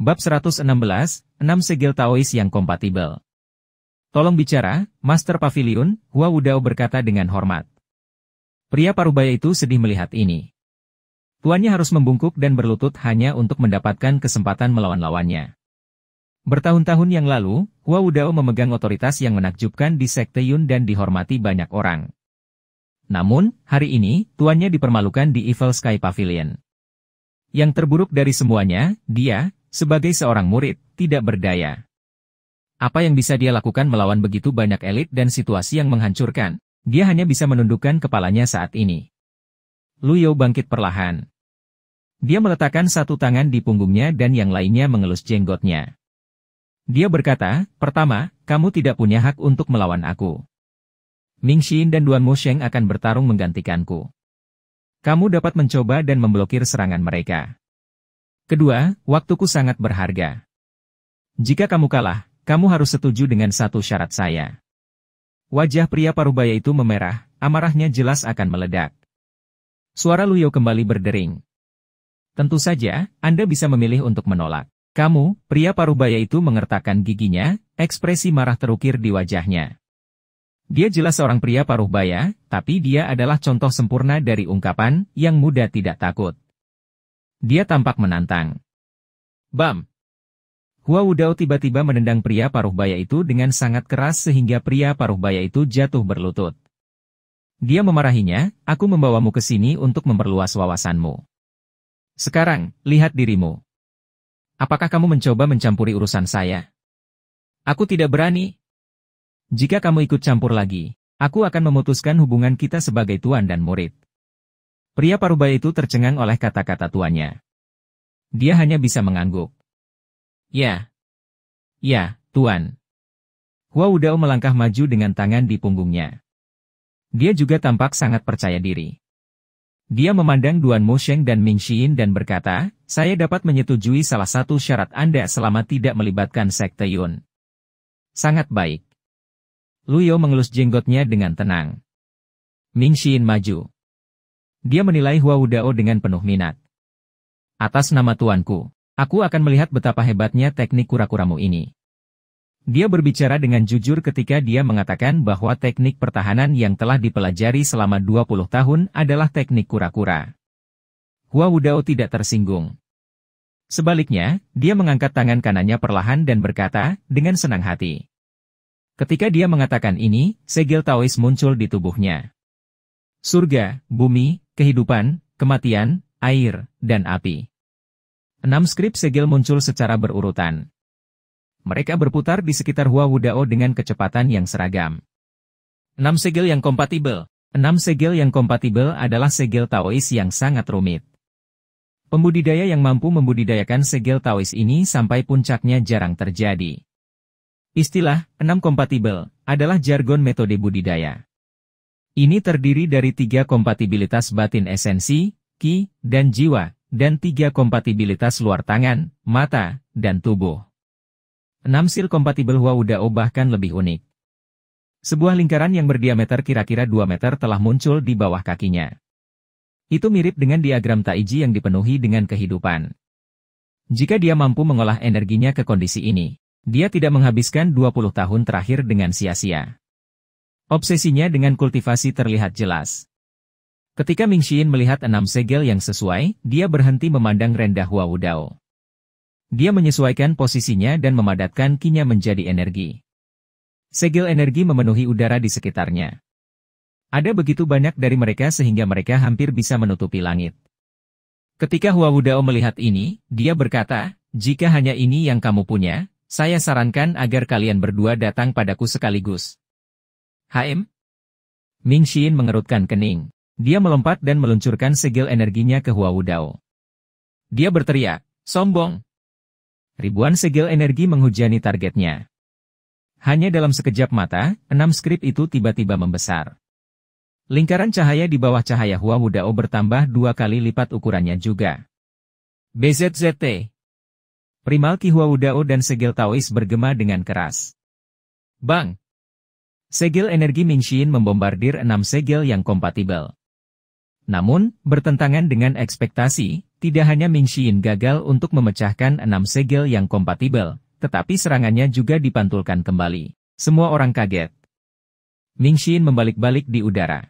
Bab 116, 6 segel Taois yang kompatibel. Tolong bicara, Master Pavilion, Hua Wudao berkata dengan hormat. Pria parubaya itu sedih melihat ini. Tuannya harus membungkuk dan berlutut hanya untuk mendapatkan kesempatan melawan lawannya. Bertahun-tahun yang lalu, Hua Wudao memegang otoritas yang menakjubkan di Sekte Yun dan dihormati banyak orang. Namun, hari ini, tuannya dipermalukan di Evil Sky Pavilion. Yang terburuk dari semuanya, dia, sebagai seorang murid, tidak berdaya. Apa yang bisa dia lakukan melawan begitu banyak elit dan situasi yang menghancurkan? Dia hanya bisa menundukkan kepalanya saat ini. Lu Yao bangkit perlahan. Dia meletakkan satu tangan di punggungnya dan yang lainnya mengelus jenggotnya. Dia berkata, pertama, kamu tidak punya hak untuk melawan aku. Ming Xin dan Duan Musheng akan bertarung menggantikanku. Kamu dapat mencoba dan memblokir serangan mereka. Kedua, waktuku sangat berharga. Jika kamu kalah, kamu harus setuju dengan satu syarat saya. Wajah pria parubaya itu memerah, amarahnya jelas akan meledak. Suara Lu Yao kembali berdering. Tentu saja, Anda bisa memilih untuk menolak. Kamu, pria parubaya itu mengertakkan giginya, ekspresi marah terukir di wajahnya. Dia jelas seorang pria parubaya, tapi dia adalah contoh sempurna dari ungkapan, yang muda tidak takut. Dia tampak menantang. Bam! Hua Wudao tiba-tiba menendang pria parubaya itu dengan sangat keras sehingga pria parubaya itu jatuh berlutut. Dia memarahinya, aku membawamu ke sini untuk memperluas wawasanmu. Sekarang, lihat dirimu. Apakah kamu mencoba mencampuri urusan saya? Aku tidak berani. Jika kamu ikut campur lagi, aku akan memutuskan hubungan kita sebagai tuan dan murid. Pria parubaya itu tercengang oleh kata-kata tuannya. Dia hanya bisa mengangguk. Ya, tuan. Hua Wudao melangkah maju dengan tangan di punggungnya. Dia juga tampak sangat percaya diri. Dia memandang Duan Musheng dan Ming Xin dan berkata, saya dapat menyetujui salah satu syarat Anda selama tidak melibatkan Sekte Yun. Sangat baik. Lu Yao mengelus jenggotnya dengan tenang. Ming Xin maju. Dia menilai Hua Wudao dengan penuh minat. Atas nama tuanku, aku akan melihat betapa hebatnya teknik kura-kuramu ini. Dia berbicara dengan jujur ketika dia mengatakan bahwa teknik pertahanan yang telah dipelajari selama 20 tahun adalah teknik kura-kura. Hua Wudao tidak tersinggung. Sebaliknya, dia mengangkat tangan kanannya perlahan dan berkata, dengan senang hati. Ketika dia mengatakan ini, segel Taois muncul di tubuhnya. Surga, bumi, kehidupan, kematian, air, dan api. 6 skrip segel muncul secara berurutan. Mereka berputar di sekitar Hua Wudao dengan kecepatan yang seragam. 6 segel yang kompatibel. 6 segel yang kompatibel adalah segel Taois yang sangat rumit. Pembudidaya yang mampu membudidayakan segel Taois ini sampai puncaknya jarang terjadi. Istilah 6 kompatibel adalah jargon metode budidaya. Ini terdiri dari 3 kompatibilitas batin esensi, ki, dan jiwa, dan 3 kompatibilitas luar tangan, mata, dan tubuh. 6 sil kompatibel Hua Wudao bahkan lebih unik. Sebuah lingkaran yang berdiameter kira-kira 2 meter telah muncul di bawah kakinya. Itu mirip dengan diagram Taiji yang dipenuhi dengan kehidupan. Jika dia mampu mengolah energinya ke kondisi ini, dia tidak menghabiskan 20 tahun terakhir dengan sia-sia. Obsesinya dengan kultivasi terlihat jelas. Ketika Ming Xin melihat 6 segel yang sesuai, dia berhenti memandang rendah Hua Wudao. Dia menyesuaikan posisinya dan memadatkan kinya menjadi energi. Segel energi memenuhi udara di sekitarnya. Ada begitu banyak dari mereka sehingga mereka hampir bisa menutupi langit. Ketika Hua Wudao melihat ini, dia berkata, jika hanya ini yang kamu punya, saya sarankan agar kalian berdua datang padaku sekaligus. HM? Ming Xin mengerutkan kening. Dia melompat dan meluncurkan segel energinya ke Hua Wudao. Dia berteriak, sombong. Ribuan segel energi menghujani targetnya. Hanya dalam sekejap mata, 6 skrip itu tiba-tiba membesar. Lingkaran cahaya di bawah cahaya Hua Wudao bertambah 2 kali lipat ukurannya juga. BZZT. Primal Ki Hua Wudao dan segel Taois bergema dengan keras. Bang! Segel energi Ming Xin membombardir 6 segel yang kompatibel. Namun, bertentangan dengan ekspektasi, Tidak hanya Ming Xin gagal untuk memecahkan 6 segel yang kompatibel, tetapi serangannya juga dipantulkan kembali. Semua orang kaget. Ming Xin membalik-balik di udara.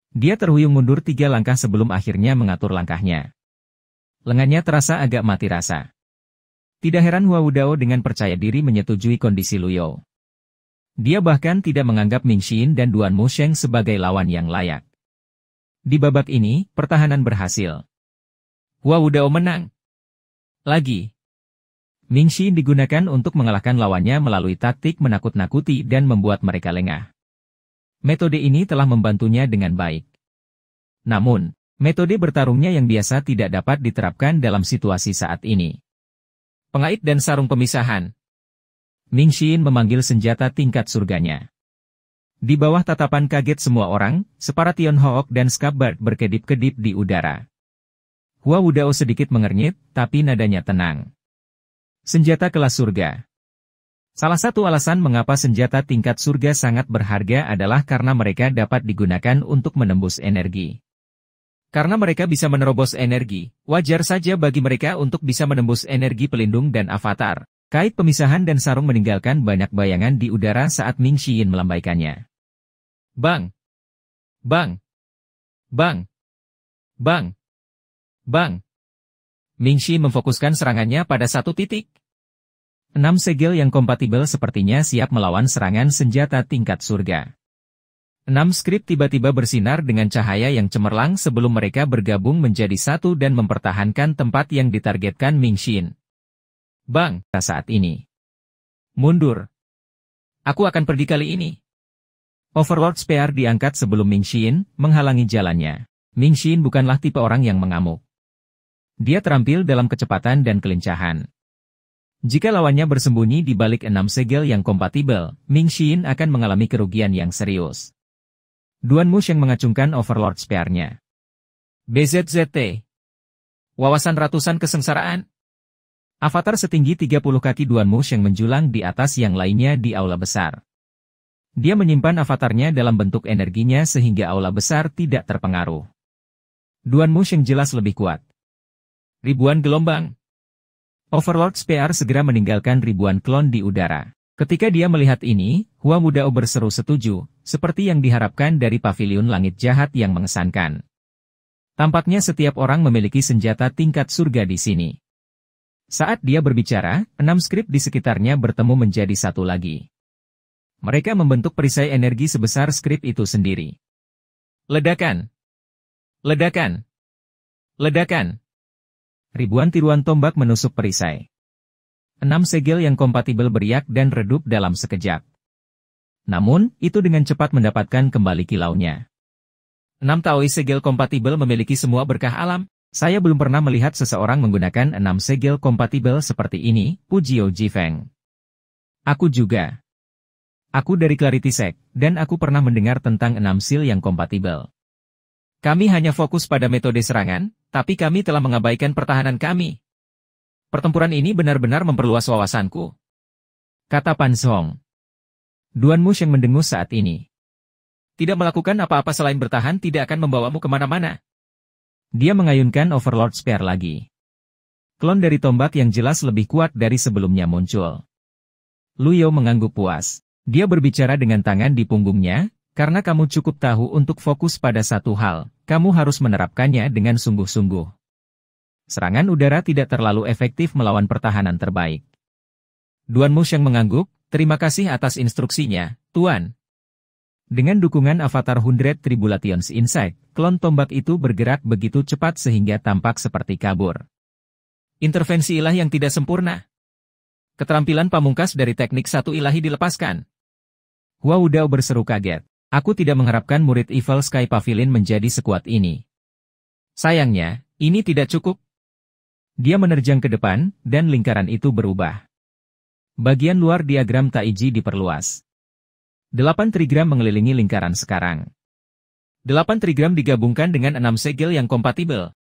Dia terhuyung mundur 3 langkah sebelum akhirnya mengatur langkahnya. Lengannya terasa agak mati rasa. Tidak heran Hua Wudao dengan percaya diri menyetujui kondisi Luyo. Dia bahkan tidak menganggap Ming Xin dan Duan Musheng sebagai lawan yang layak. Di babak ini, pertahanan berhasil. Hua Wudao menang. Lagi. Ming Xin digunakan untuk mengalahkan lawannya melalui taktik menakut-nakuti dan membuat mereka lengah. Metode ini telah membantunya dengan baik. Namun, metode bertarungnya yang biasa tidak dapat diterapkan dalam situasi saat ini. Pengait dan sarung pemisahan. Ming Xin memanggil senjata tingkat surganya. Di bawah tatapan kaget semua orang, separa Tianhao dan Scabbard berkedip-kedip di udara. Hua Wudao sedikit mengernyit, tapi nadanya tenang. Senjata kelas surga. Salah satu alasan mengapa senjata tingkat surga sangat berharga adalah karena mereka dapat digunakan untuk menembus energi. Karena mereka bisa menerobos energi, wajar saja bagi mereka untuk bisa menembus energi pelindung dan avatar. Kait pemisahan dan sarung meninggalkan banyak bayangan di udara saat Ming Xin melambaikannya. Bang! Bang! Bang! Bang! Bang! Ming Xin memfokuskan serangannya pada satu titik. 6 segel yang kompatibel sepertinya siap melawan serangan senjata tingkat surga. 6 skrip tiba-tiba bersinar dengan cahaya yang cemerlang sebelum mereka bergabung menjadi satu dan mempertahankan tempat yang ditargetkan Ming Xin. Bang! Saat ini. Mundur. Aku akan pergi kali ini. Overlord Spear diangkat sebelum Ming Xin menghalangi jalannya. Ming Xin bukanlah tipe orang yang mengamuk. Dia terampil dalam kecepatan dan kelincahan. Jika lawannya bersembunyi di balik 6 segel yang kompatibel, Ming Xin akan mengalami kerugian yang serius. Duan Musheng mengacungkan Overlord Spear-nya. BZZT. Wawasan ratusan kesengsaraan. Avatar setinggi 30 kaki Duan Musheng menjulang di atas yang lainnya di aula besar. Dia menyimpan avatarnya dalam bentuk energinya sehingga aula besar tidak terpengaruh. Duan Musheng jelas lebih kuat. Ribuan gelombang. Overlord Spear segera meninggalkan ribuan klon di udara. Ketika dia melihat ini, Hua Wudao berseru setuju, seperti yang diharapkan dari paviliun langit jahat yang mengesankan. Tampaknya setiap orang memiliki senjata tingkat surga di sini. Saat dia berbicara, 6 skrip di sekitarnya bertemu menjadi satu lagi. Mereka membentuk perisai energi sebesar skrip itu sendiri. Ledakan! Ledakan! Ledakan! Ribuan tiruan tombak menusuk perisai. 6 segel yang kompatibel beriak dan redup dalam sekejap. Namun, itu dengan cepat mendapatkan kembali kilaunya. 6 Taoist segel kompatibel memiliki semua berkah alam. Saya belum pernah melihat seseorang menggunakan 6 segel kompatibel seperti ini, Pujio Jifeng. Aku juga. Aku dari Clarity Sect, dan aku pernah mendengar tentang 6 seal yang kompatibel. Kami hanya fokus pada metode serangan, tapi kami telah mengabaikan pertahanan kami. Pertempuran ini benar-benar memperluas wawasanku. Kata Pan Zhong. Duan Musheng mendengus saat ini. Tidak melakukan apa-apa selain bertahan tidak akan membawamu kemana-mana. Dia mengayunkan Overlord Spear lagi. Klon dari tombak yang jelas lebih kuat dari sebelumnya muncul. Luyo mengangguk puas. Dia berbicara dengan tangan di punggungnya, karena kamu cukup tahu untuk fokus pada satu hal, kamu harus menerapkannya dengan sungguh-sungguh. Serangan udara tidak terlalu efektif melawan pertahanan terbaik. Duan Musheng mengangguk, terima kasih atas instruksinya, Tuan. Dengan dukungan avatar 100 Tribulations Insight, klon tombak itu bergerak begitu cepat sehingga tampak seperti kabur. Intervensi ilahi yang tidak sempurna. Keterampilan pamungkas dari teknik satu ilahi dilepaskan. Hua Wudao berseru kaget. Aku tidak mengharapkan murid Evil Sky Pavilion menjadi sekuat ini. Sayangnya, ini tidak cukup. Dia menerjang ke depan, dan lingkaran itu berubah. Bagian luar diagram Taiji diperluas. 8 trigram mengelilingi lingkaran sekarang. 8 trigram digabungkan dengan 6 segel yang kompatibel.